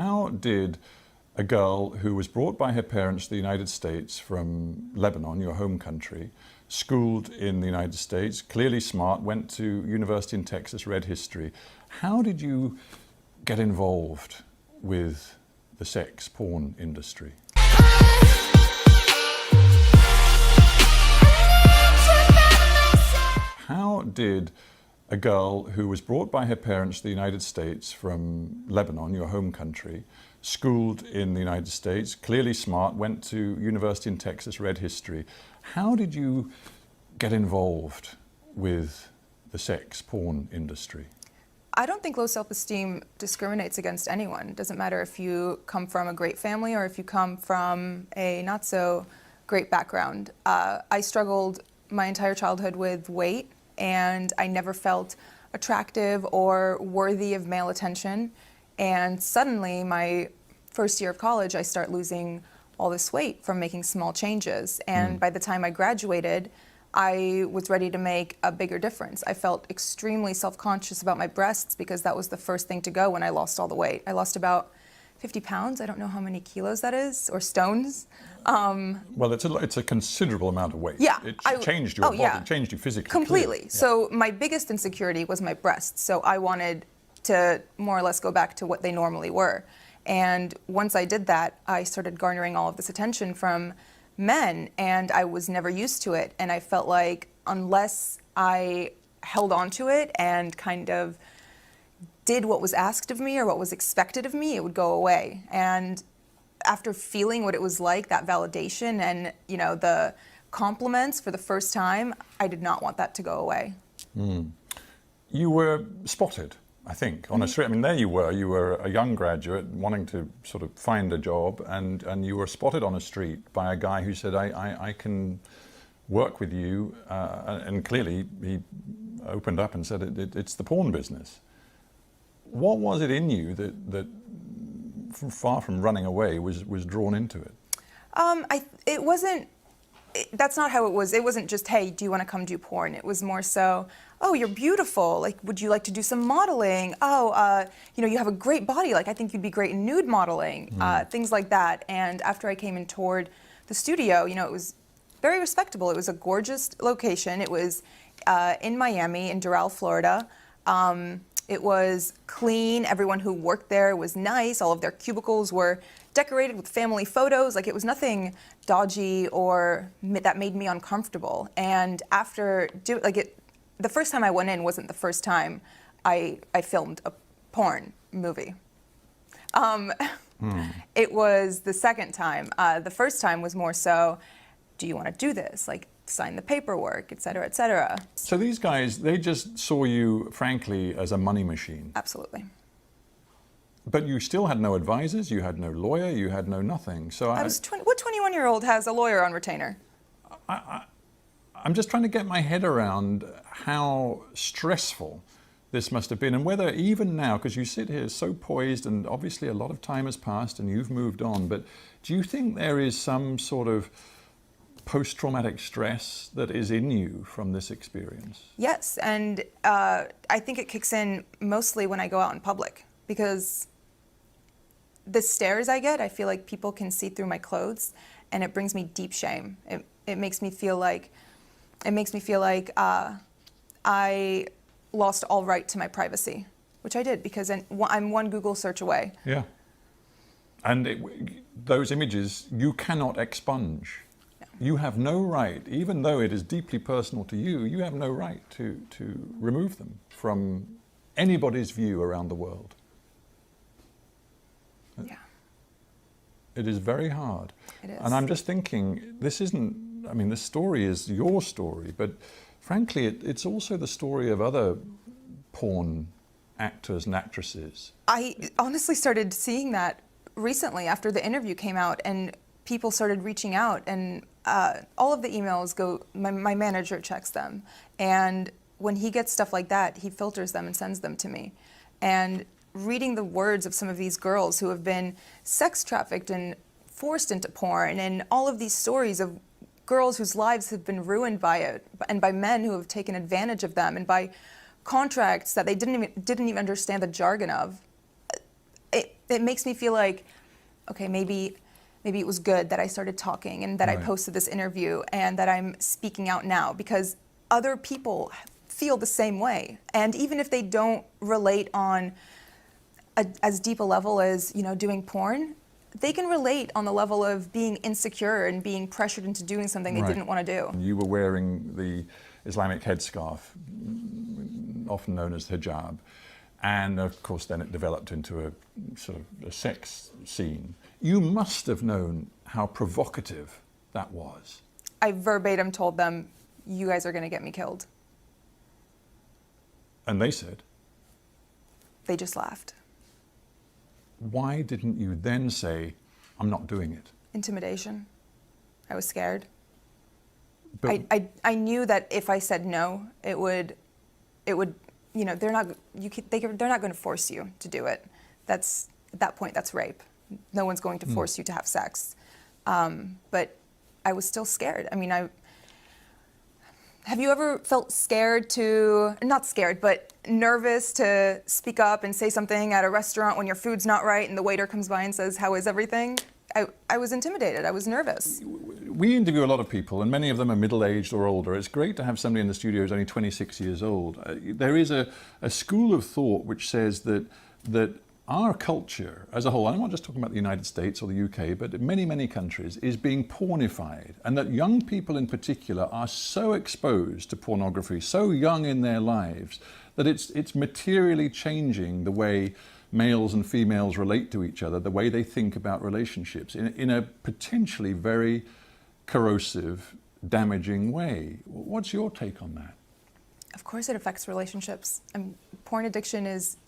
How did a girl who was brought by her parents to the United States from Lebanon, your home country, schooled in the United States, clearly smart, went to university in Texas, read history, how did you get involved with the sex porn industry? How did a girl who was brought by her parents to the United States from Lebanon, your home country, schooled in the United States, clearly smart, went to university in Texas, read history, how did you get involved with the sex porn industry? I don't think low self-esteem discriminates against anyone. It doesn't matter if you come from a great family or if you come from a not so great background. I struggled my entire childhood with weight, and I never felt attractive or worthy of male attention. And suddenly, my first year of college, I start losing all this weight from making small changes. And by the time I graduated, I was ready to make a bigger difference. I felt extremely self-conscious about my breasts because that was the first thing to go when I lost all the weight. I lost about 50 pounds. I don't know how many kilos that is, or stones. Well, it's a considerable amount of weight. Yeah. It changed your body, it changed you physically. Completely. Yeah. So my biggest insecurity was my breasts. So I wanted to more or less go back to what they normally were. And once I did that, I started garnering all of this attention from men, and I was never used to it. And I felt like unless I held on to it and kind of did what was asked of me or what was expected of me, it would go away. And after feeling what it was like, that validation and, you know, the compliments for the first time, I did not want that to go away. You were spotted, I think, on a street. I mean, there you were a young graduate wanting to sort of find a job, and you were spotted on a street by a guy who said, I can work with you, and clearly he opened up and said, it's the porn business. What was it in you that far from running away, was drawn into it? It wasn't, that's not how it was. It wasn't just, hey, do you want to come do porn? It was more so, oh, you're beautiful. Like, would you like to do some modeling? Oh, you know, you have a great body. Like, I think you'd be great in nude modeling. Things like that. And after I came and toured the studio, you know, it was very respectable. It was a gorgeous location. It was in Miami, in Doral, Florida. It was clean. Everyone who worked there was nice. All of their cubicles were decorated with family photos. Like, it was nothing dodgy or that made me uncomfortable. And after the first time I went in wasn't the first time I filmed a porn movie. It was the second time. The first time was more so, do you want to do this? Like, sign the paperwork, et cetera, et cetera. So these guys, they just saw you, frankly, as a money machine. Absolutely. But you still had no advisors, you had no lawyer, you had no nothing. So I was what 21-year-old has a lawyer on retainer? I'm just trying to get my head around how stressful this must have been, and whether even now, because you sit here so poised, and obviously a lot of time has passed and you've moved on, but do you think there is some sort of post-traumatic stress that is in you from this experience? Yes, and I think it kicks in mostly when I go out in public, because the stares I get, I feel like people can see through my clothes, and it brings me deep shame. It makes me feel like I lost all right to my privacy, which I did, because I'm one Google search away. Yeah, and those images you cannot expunge. You have no right, even though it is deeply personal to you, you have no right to remove them from anybody's view around the world. Yeah. It is very hard. It is. And I'm just thinking, this isn't, I mean, this story is your story, but frankly, it's also the story of other porn actors and actresses. I honestly started seeing that recently after the interview came out, and people started reaching out, and all of the emails go, my manager checks them, and when he gets stuff like that, he filters them and sends them to me. And reading the words of some of these girls who have been sex trafficked and forced into porn, and all of these stories of girls whose lives have been ruined by it, and by men who have taken advantage of them, and by contracts that they didn't even understand the jargon of, it makes me feel like, okay, maybe it was good that I started talking and that I posted this interview and that I'm speaking out now, because other people feel the same way. And even if they don't relate on as deep a level as, you know, doing porn, they can relate on the level of being insecure and being pressured into doing something they didn't want to do. You were wearing the Islamic headscarf, often known as hijab, and of course then it developed into a sort of a sex scene. You must have known how provocative that was. I verbatim told them, you guys are going to get me killed. And they said? They just laughed. Why didn't you then say, I'm not doing it? Intimidation. I was scared. But I knew that if I said no, it would, you know, they're not going to force you to do it. At that point, that's rape. No one's going to force you to have sex. But I was still scared. I mean, have you ever felt scared not scared, but nervous to speak up and say something at a restaurant when your food's not right and the waiter comes by and says, how is everything? I was intimidated. I was nervous. We interview a lot of people, and many of them are middle-aged or older. It's great to have somebody in the studio who's only 26 years old. There is a school of thought which says that our culture as a whole, I'm not just talking about the United States or the UK, but many, many countries, is being pornified, and that young people in particular are so exposed to pornography, so young in their lives, that it's materially changing the way males and females relate to each other, the way they think about relationships in a potentially very corrosive, damaging way. What's your take on that? Of course it affects relationships. Porn addiction is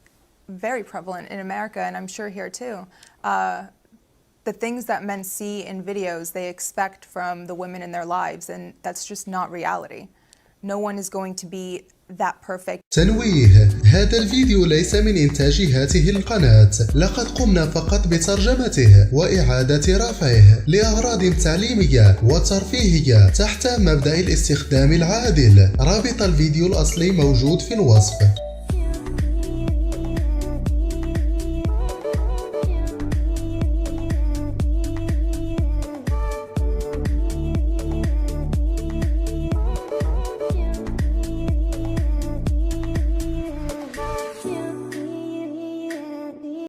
very prevalent in America, and I'm sure here too. The things that men see in videos, they expect from the women in their lives, and that's just not reality. No one is going to be that perfect. تنويه: هذا الفيديو ليس من إنتاج هذه القناة، لقد قمنا فقط بترجمته وإعادة رفعه لأغراض تعليمية وترفيهية تحت مبدأ الاستخدام العادل. رابط الفيديو الأصلي موجود في الوصف.